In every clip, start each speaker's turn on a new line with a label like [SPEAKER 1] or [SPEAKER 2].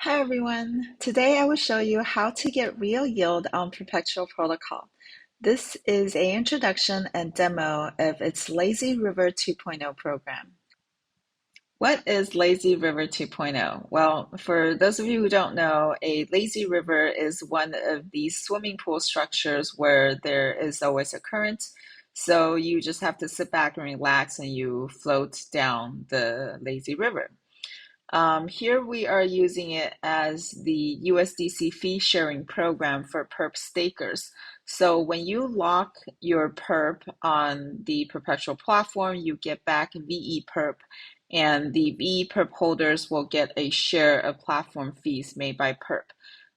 [SPEAKER 1] Hi everyone. Today I will show you how to get real yield on Perpetual protocol. This is an introduction and demo of its Lazy River 2.0 program. What is Lazy River 2.0? Well, for those of you who don't know, a lazy river is one of these swimming pool structures where there is always a current. So you just have to sit back and relax and you float down the lazy river. Here we are using it as the USDC fee sharing program for PERP stakers. So when you lock your PERP on the Perpetual platform, you get back vePERP, and the vePERP holders will get a share of platform fees made by PERP.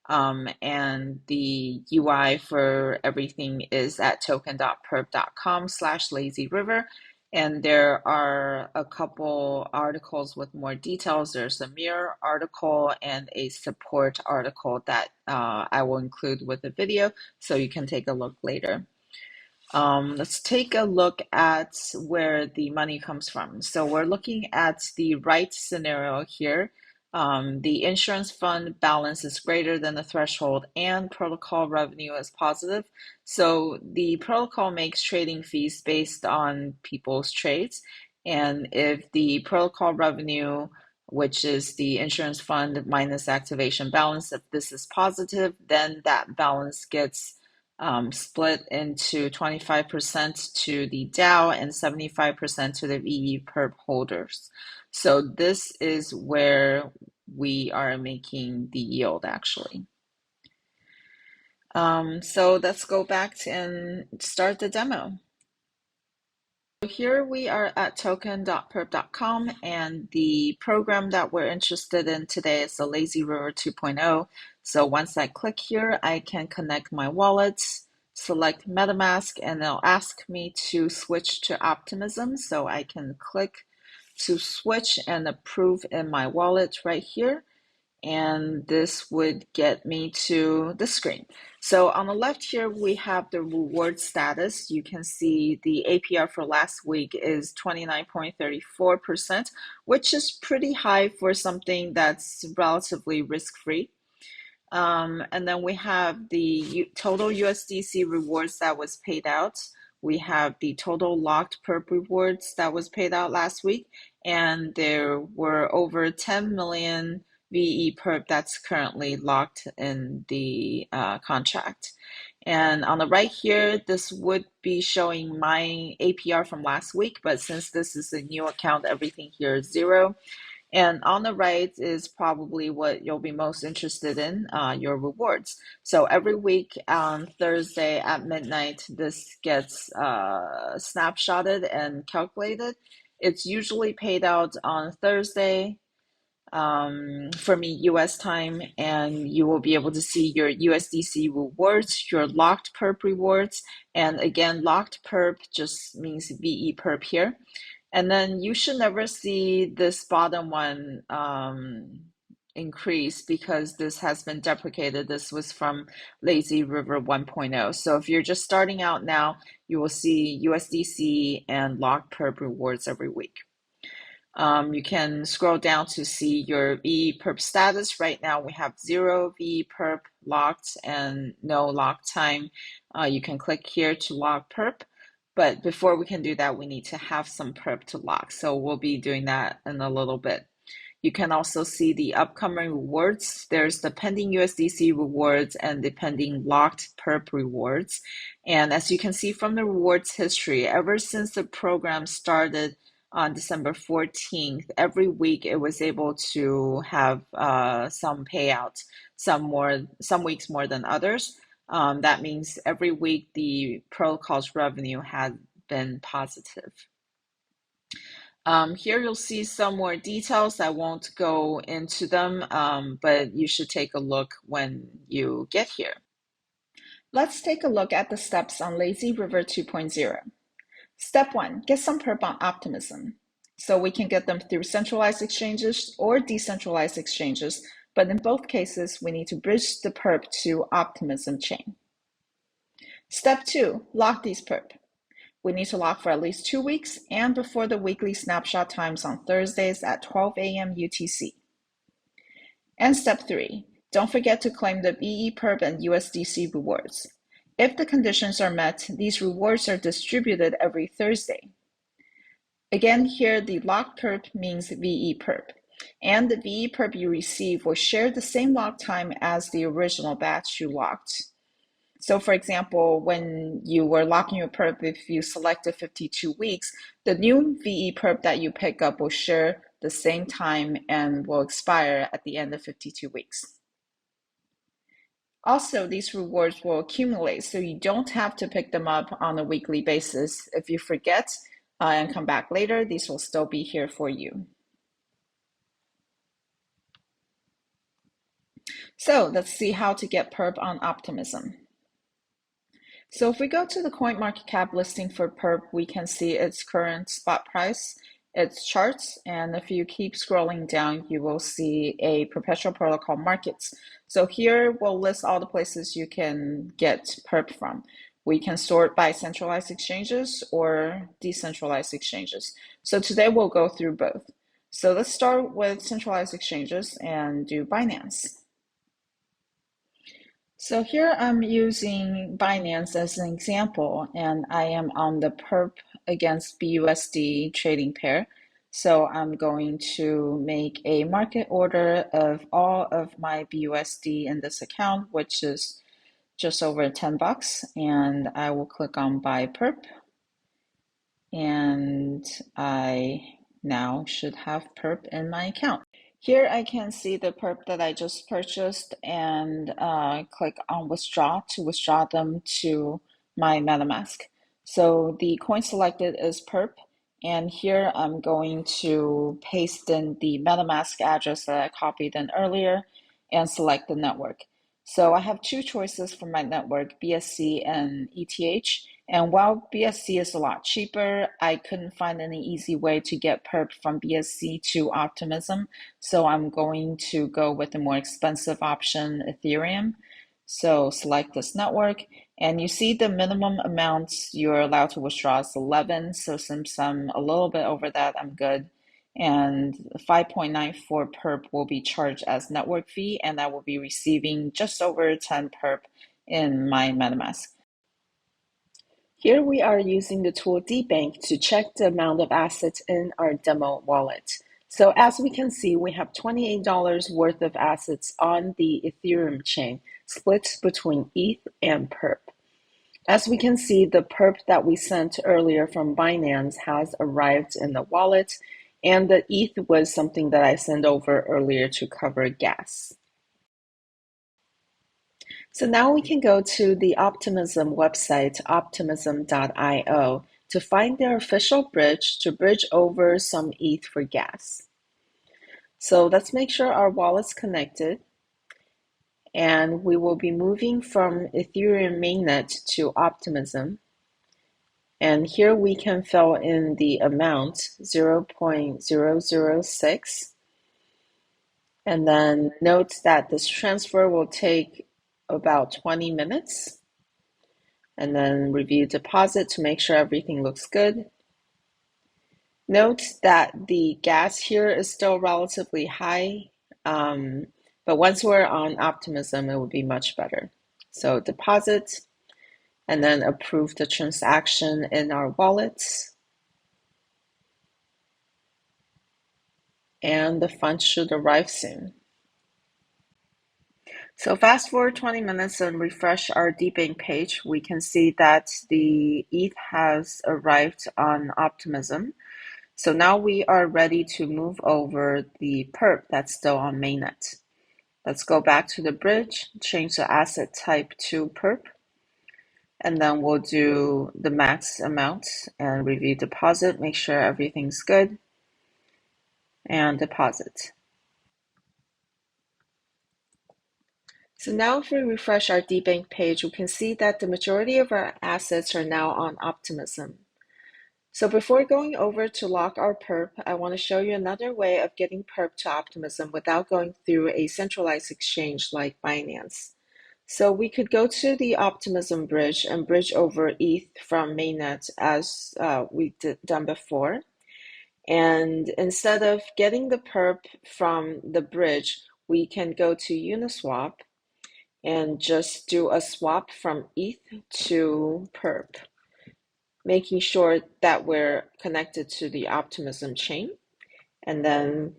[SPEAKER 1] And the UI for everything is at token.perp.com/lazyriver. And there are a couple articles with more details. There's a mirror article and a support article that I will include with the video so you can take a look later. Let's take a look at where the money comes from. So we're looking at the right scenario here. The insurance fund balance is greater than the threshold and protocol revenue is positive. So the protocol makes trading fees based on people's trades. And if the protocol revenue, which is the insurance fund minus activation balance, if this is positive, then that balance gets split into 25% to the DAO and 75% to the vePERP holders. So this is where we are making the yield actually. So let's go back and start the demo. So here we are at token.perp.com, and the program that we're interested in today is the Lazy River 2.0. So once I click here, I can connect my wallets, select MetaMask, and they'll ask me to switch to Optimism. So I can click to switch and approve in my wallet right here. And this would get me to the screen. So on the left here, we have the reward status. You can see the APR for last week is 29.34%, which is pretty high for something that's relatively risk-free. And then we have the total USDC rewards that was paid out. We have the total locked PERP rewards that was paid out last week, and there were over 10 million vePERP that's currently locked in the contract. And on the right here, this would be showing my APR from last week, but since this is a new account, everything here is zero. And on the right is probably what you'll be most interested in, your rewards. So every week on Thursday at midnight, this gets snapshotted and calculated. It's usually paid out on Thursday, for me, US time, and you will be able to see your USDC rewards, your locked PERP rewards. And again, locked PERP just means vePERP here. And then you should never see this bottom one increase because this has been deprecated. This was from Lazy River 1.0. So if you're just starting out now, you will see USDC and locked PERP rewards every week. You can scroll down to see your vePERP status. Right now we have 0 vePERP locked and no lock time. You can click here to lock PERP. But before we can do that, we need to have some PERP to lock. So we'll be doing that in a little bit. You can also see the upcoming rewards. There's the pending USDC rewards and the pending locked PERP rewards. And as you can see from the rewards history, ever since the program started on December 14th, every week it was able to have some payouts, some weeks more than others. That means every week the protocol's revenue has been positive. Here you'll see some more details. I won't go into them, but you should take a look when you get here. Let's take a look at the steps on Lazy River 2.0. Step 1, get some PERP on Optimism. So we can get them through centralized exchanges or decentralized exchanges, but in both cases, we need to bridge the PERP to Optimism chain. Step 2, lock these PERP. We need to lock for at least 2 weeks and before the weekly snapshot times on Thursdays at 12 a.m. UTC. And step 3, don't forget to claim the vePERP and USDC rewards. If the conditions are met, these rewards are distributed every Thursday. Again, here the locked perp means vePERP, and the vePERP you receive will share the same lock time as the original batch you locked. So for example, when you were locking your perp, if you selected 52 weeks, the new vePERP that you pick up will share the same time and will expire at the end of 52 weeks. Also, these rewards will accumulate, so you don't have to pick them up on a weekly basis. If you forget and come back later, these will still be here for you. So let's see how to get perp on Optimism. So if we go to the CoinMarketCap listing for perp, we can see its current spot price, its charts, and if you keep scrolling down, you will see a Perpetual protocol markets. So here we'll list all the places you can get perp from. We can sort by centralized exchanges or decentralized exchanges. So today we'll go through both. So let's start with centralized exchanges and do Binance. So here I'm using Binance as an example, and I am on the perp against BUSD trading pair. So I'm going to make a market order of all of my BUSD in this account, which is just over $10, and I will click on buy perp, and I now should have perp in my account. Here I can see the perp that I just purchased and click on withdraw to withdraw them to my MetaMask. So the coin selected is perp, and here I'm going to paste in the MetaMask address that I copied in earlier and select the network. So I have two choices for my network, BSC and ETH. And while BSC is a lot cheaper, I couldn't find any easy way to get perp from BSC to Optimism. So I'm going to go with the more expensive option, Ethereum. So select this network, and you see the minimum amounts you're allowed to withdraw is 11. So since I'm a little bit over that, I'm good. And 5.94 perp will be charged as network fee, and I will be receiving just over 10 perp in my MetaMask. Here we are using the tool dbank to check the amount of assets in our demo wallet. So as we can see, we have $28 worth of assets on the Ethereum chain, split between ETH and PERP. As we can see, the PERP that we sent earlier from Binance has arrived in the wallet, and the ETH was something that I sent over earlier to cover gas. So now we can go to the Optimism website, optimism.io, to find their official bridge to bridge over some ETH for gas. So let's make sure our wallet's connected, and we will be moving from Ethereum mainnet to Optimism. And here we can fill in the amount, 0.006. And then note that this transfer will take about 20 minutes. And then review deposit to make sure everything looks good. Note that the gas here is still relatively high, but once we're on Optimism, it will be much better. So deposit, and then approve the transaction in our wallets. And the funds should arrive soon. So fast forward 20 minutes and refresh our dbank page. We can see that the ETH has arrived on Optimism. So now we are ready to move over the perp that's still on mainnet. Let's go back to the bridge, change the asset type to perp, and then we'll do the max amount and review deposit, make sure everything's good, and deposit. So now if we refresh our dbank page, we can see that the majority of our assets are now on Optimism. So before going over to lock our perp, I want to show you another way of getting perp to Optimism without going through a centralized exchange like Binance. So we could go to the Optimism bridge and bridge over ETH from mainnet as we've done before. And instead of getting the perp from the bridge, we can go to Uniswap and just do a swap from ETH to PERP, making sure that we're connected to the Optimism chain. And then,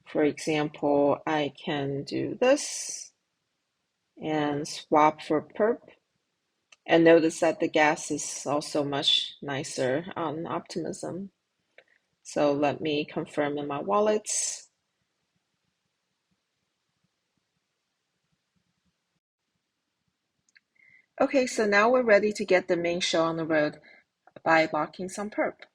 [SPEAKER 1] for example, I can do this and swap for PERP. And notice that the gas is also much nicer on Optimism. So let me confirm in my wallets. Okay, so now we're ready to get the main show on the road by locking some PERP.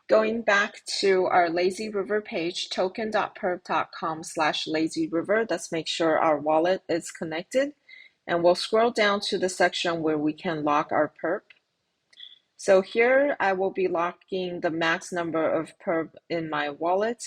[SPEAKER 1] Going back to our Lazy River page, token.perp.com/lazyriver, let's make sure our wallet is connected. And we'll scroll down to the section where we can lock our PERP. So here I will be locking the max number of PERP in my wallet.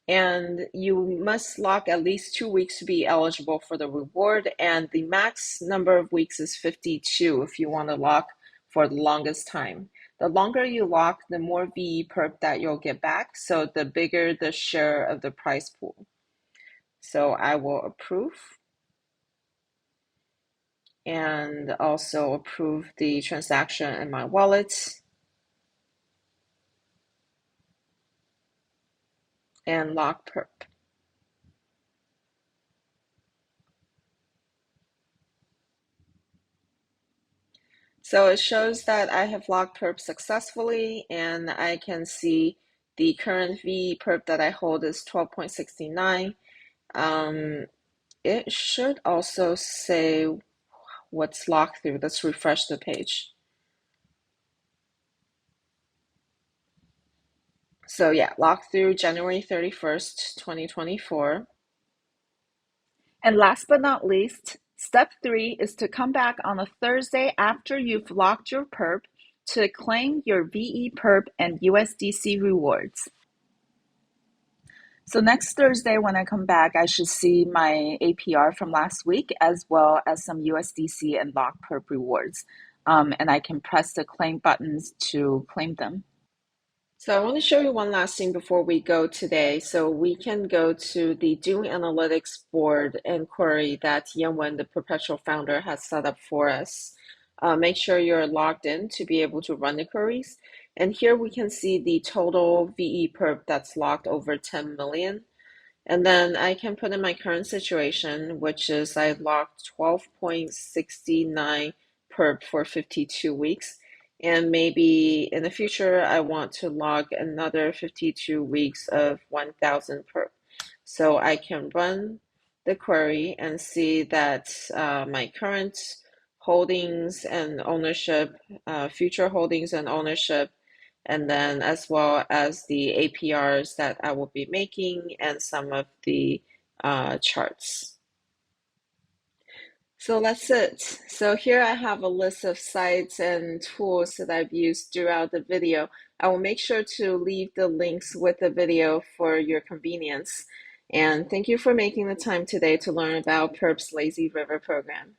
[SPEAKER 1] And you must lock at least 2 weeks to be eligible for the reward. And the max number of weeks is 52 if you want to lock for the longest time. The longer you lock, the more vePERP that you'll get back. So the bigger the share of the prize pool. So I will approve. And also approve the transaction in my wallet. And lock PERP. So it shows that I have locked PERP successfully, and I can see the current vePERP that I hold is 12.69. It should also say what's locked through. Let's refresh the page. So yeah, locked through January 31st, 2024. And last but not least, step 3 is to come back on a Thursday after you've locked your PERP to claim your vePERP and USDC rewards. So next Thursday when I come back, I should see my APR from last week as well as some USDC and lock PERP rewards. And I can press the claim buttons to claim them. So I want to show you one last thing before we go today. So we can go to the Doing Analytics board and query that Yenwen, the Perpetual founder, has set up for us. Make sure you're logged in to be able to run the queries. And here we can see the total vePERP that's locked over 10 million. And then I can put in my current situation, which is I locked 12.69 PERP for 52 weeks. And maybe in the future, I want to log another 52 weeks of 1,000 PERP. So I can run the query and see that my current holdings and ownership, future holdings and ownership, and then as well as the APRs that I will be making and some of the charts. So that's it. So here I have a list of sites and tools that I've used throughout the video. I will make sure to leave the links with the video for your convenience. And thank you for making the time today to learn about PERP's Lazy River program.